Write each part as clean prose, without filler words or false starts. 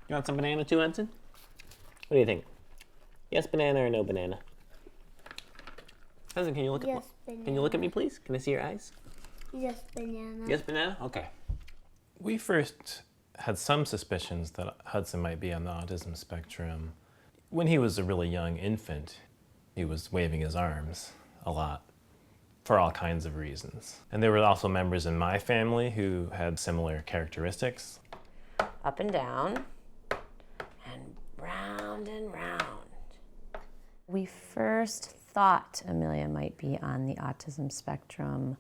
You want some banana too, Hudson? What do you think? Yes, banana or no banana? Hudson, can you look Yes, at Can you look at me, please? Can I see your eyes? Yes, banana. Yes, banana? Okay. We first had some suspicions that Hudson might be on the autism spectrum. When he was a really young infant, he was waving his arms a lot for all kinds of reasons. And there were also members in my family who had similar characteristics. Up and down, and round and round. We first thought Amelia might be on the autism spectrum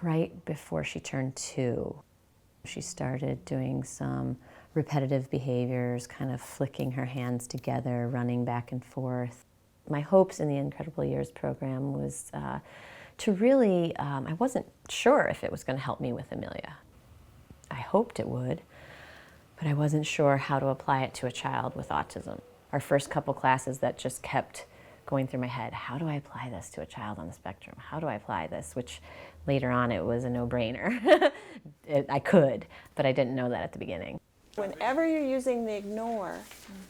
right before she turned 2. She started doing some repetitive behaviors, kind of flicking her hands together, running back and forth. My hopes in the Incredible Years program was to really, I wasn't sure if it was going to help me with Amelia. I hoped it would, but I wasn't sure how to apply it to a child with autism. Our first couple classes that just kept going through my head, how do I apply this to a child on the spectrum? How do I apply this? Which later on it was a no-brainer. I could, but I didn't know that at the beginning. Whenever you're using the ignore,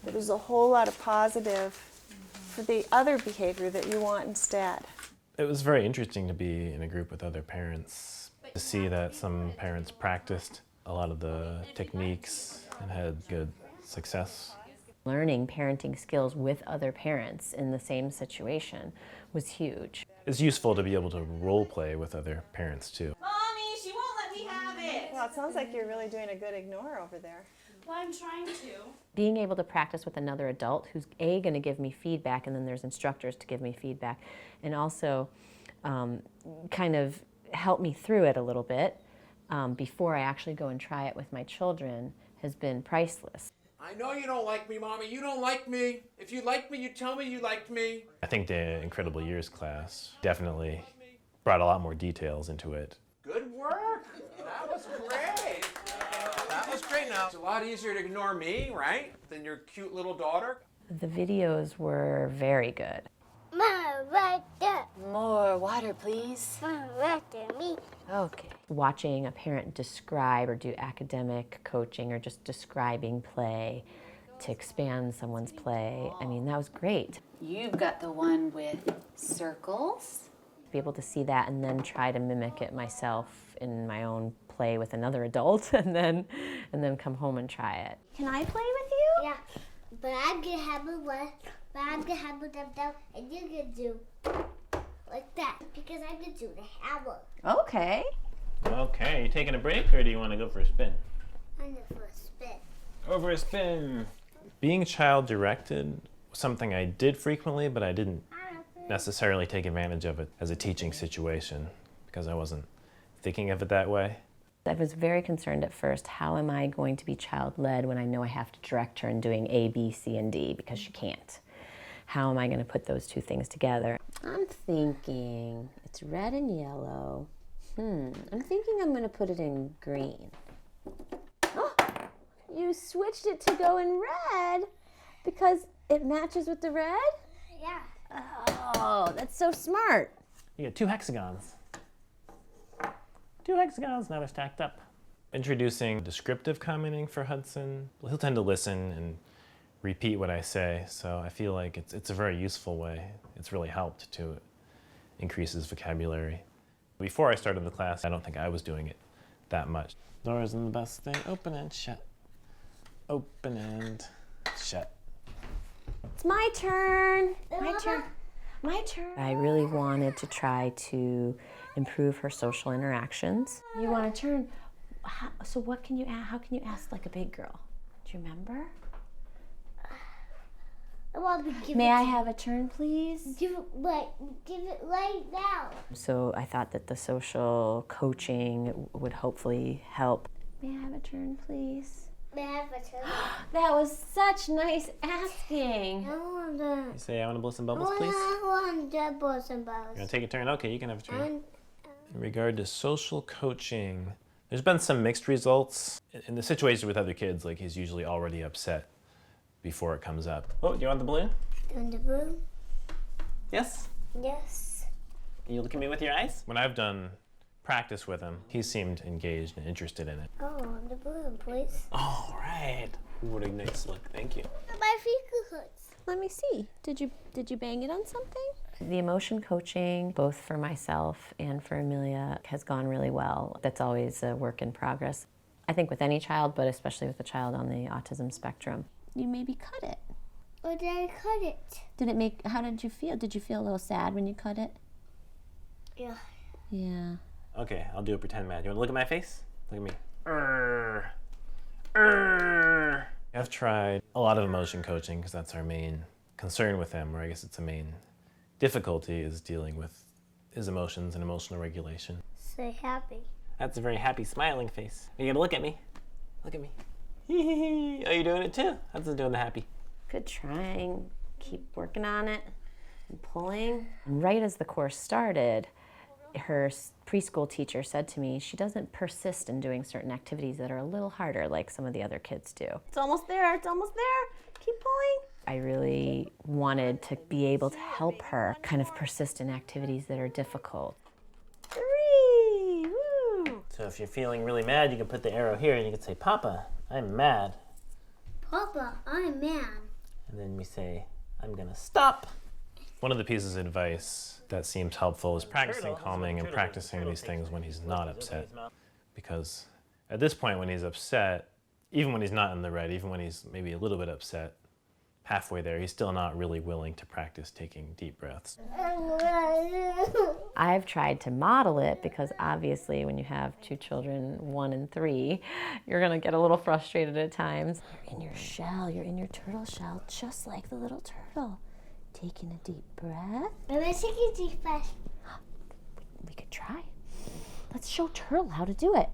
there's a whole lot of positive for the other behavior that you want instead. It was very interesting to be in a group with other parents, to see that some parents practiced a lot of the techniques and had good success. Learning parenting skills with other parents in the same situation was huge. It's useful to be able to role play with other parents too. Mommy, she won't let me have it. Well, it sounds like you're really doing a good ignore over there. Well, I'm trying to. Being able to practice with another adult who's going to give me feedback, and then there's instructors to give me feedback, and also kind of help me through it a little bit before I actually go and try it with my children has been priceless. I know you don't like me, Mommy. You don't like me. If you liked me, you'd tell me you liked me. I think the Incredible Years class definitely brought a lot more details into it. Good work. That was great. That was great. Now, it's a lot easier to ignore me, right, than your cute little daughter. The videos were very good. Mama, right there. More water, please. Mama, right there. Me. Okay. Watching a parent describe or do academic coaching or just describing play to expand someone's play, I mean, that was great. You've got the one with circles. Be able to see that and then try to mimic it myself in my own play with another adult and then come home and try it. Can I play with you? Yeah. But I'm gonna have a one. But I'm gonna have a down, and you're gonna do like that because I'm gonna do the hammer. Okay. Okay, you taking a break or do you want to go for a spin? I'm gonna for a spin. Over a spin. Being child-directed was something I did frequently, but I didn't necessarily take advantage of it as a teaching situation because I wasn't thinking of it that way. I was very concerned at first, how am I going to be child-led when I know I have to direct her in doing A, B, C, and D because she can't? How am I going to put those two things together? I'm thinking it's red and yellow. I'm thinking I'm going to put it in green. Oh, you switched it to go in red because it matches with the red? Yeah. Oh, that's so smart. You got 2 hexagons. 2 hexagons, now they're stacked up. Introducing descriptive commenting for Hudson, he'll tend to listen and repeat what I say, so I feel like it's a very useful way. It's really helped to increase his vocabulary. Before I started the class, I don't think I was doing it that much. Door isn't the best thing. Open and shut. Open and shut. It's my turn. My turn. My turn. I really wanted to try to improve her social interactions. You want a turn? So what can you ask? How can you ask like a big girl? Do you remember? May I have a turn, please? Give it right now. So I thought that the social coaching would hopefully help. May I have a turn, please? May I have a turn? That was such nice asking. I want to. You say, I want to blow some bubbles, please? I want to blow some You bubbles. want to take a turn? Okay, you can have a turn. In regard to social coaching, there's been some mixed results. In the situation with other kids, like he's usually already upset before it comes up. Oh, do you want the balloon? In the room? Yes? Yes. Can you look at me with your eyes? When I've done practice with him. He seemed engaged and interested in it. Oh, the balloon, please. All right. What a nice look. Thank you. My finger hurts. Let me see. Did you bang it on something? The emotion coaching, both for myself and for Amelia, has gone really well. That's always a work in progress. I think with any child, but especially with a child on the autism spectrum. You maybe cut it. Or did I cut it? How did you feel? Did you feel a little sad when you cut it? Yeah. Yeah. Okay, I'll do a pretend mad. You want to look at my face? Look at me. I've tried a lot of emotion coaching because that's our main concern with him, or I guess it's a main difficulty is dealing with his emotions and emotional regulation. Say happy. That's a very happy, smiling face. Are you gonna look at me? Look at me. Oh, you're doing it too? How's it doing the happy? Good trying. Keep working on it and pulling. Right as the course started, her preschool teacher said to me she doesn't persist in doing certain activities that are a little harder like some of the other kids do. It's almost there. It's almost there. Keep pulling. I really wanted to be able to help her kind of persist in activities that are difficult. 3. Woo. So if you're feeling really mad, you can put the arrow here and you can say, Papa, I'm mad. Papa, I'm mad. And then we say, I'm gonna stop. One of the pieces of advice that seems helpful is practicing calming and practicing these things when he's not upset. Because at this point when he's upset, even when he's not in the right, even when he's maybe a little bit upset, halfway there, he's still not really willing to practice taking deep breaths. I've tried to model it because obviously when you have 2 children, 1 and 3, you're gonna get a little frustrated at times. You're in your shell. You're in your turtle shell, just like the little turtle. Taking a deep breath. I'm gonna take a deep breath. We could try. Let's show Turtle how to do it.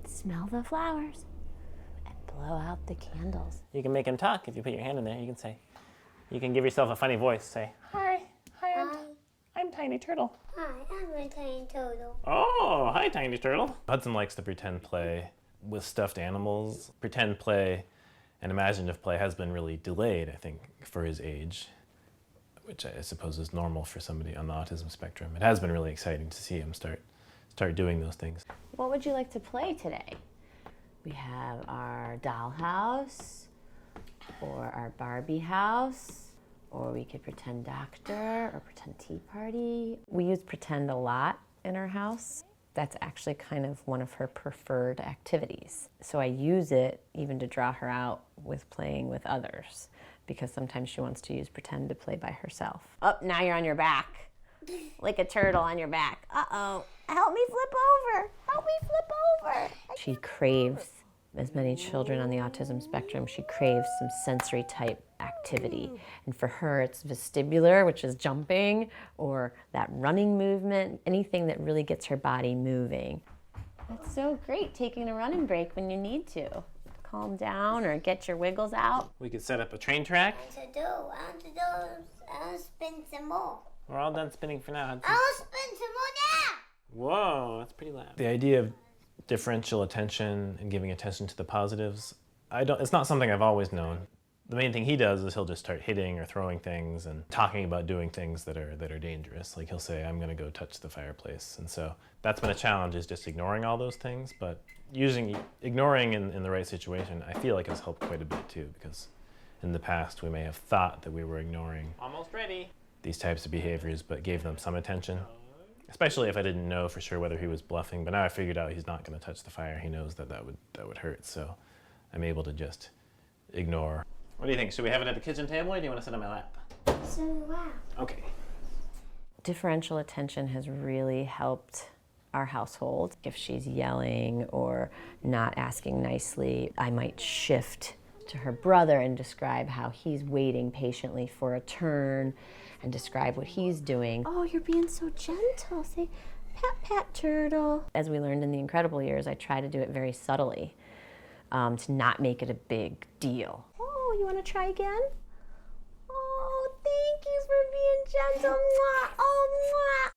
Smell the flowers and blow out the candles. You can make him talk if you put your hand in there. You can say, you can give yourself a funny voice. Say, hi, I'm Tiny Turtle. Hi, I'm a tiny turtle. Oh, hi, Tiny Turtle. Hudson likes to pretend play with stuffed animals. Pretend play and imaginative play has been really delayed, I think, for his age, which I suppose is normal for somebody on the autism spectrum. It has been really exciting to see him start doing those things. What would you like to play today? We have our dollhouse, or our Barbie house, or we could pretend doctor, or pretend tea party. We use pretend a lot in our house. That's actually kind of one of her preferred activities. So I use it even to draw her out with playing with others, because sometimes she wants to use pretend to play by herself. Oh, now you're on your back, like a turtle on your back. Uh-oh, help me flip over, help me flip over. She craves, as many children on the autism spectrum, she craves some sensory type activity. And for her, it's vestibular, which is jumping, or that running movement, anything that really gets her body moving. That's so great, taking a running break when you need to. Calm down or get your wiggles out. We could set up a train track. I'll spin some more. We're all done spinning for now. Hudson. I'll spin some more now. Whoa, that's pretty loud. The idea of differential attention and giving attention to the positives, it's not something I've always known. The main thing he does is he'll just start hitting or throwing things and talking about doing things that are dangerous. Like he'll say, I'm gonna go touch the fireplace. And so that's been a challenge, is just ignoring all those things. But ignoring in the right situation, I feel like has helped quite a bit too, because in the past we may have thought that we were ignoring Almost ready. these types of behaviors, but gave them some attention. Especially if I didn't know for sure whether he was bluffing, but now I figured out he's not gonna touch the fire. He knows that would hurt, so I'm able to just ignore. What do you think? Should we have it at the kitchen table, or do you want to sit on my lap? So wow. Okay. Differential attention has really helped our household. If she's yelling or not asking nicely, I might shift to her brother and describe how he's waiting patiently for a turn and describe what he's doing. Oh, you're being so gentle. Say, pat, pat, turtle. As we learned in the Incredible Years, I try to do it very subtly to not make it a big deal. Oh, you want to try again? Oh, thank you for being gentle. Mwah. Oh, mwah.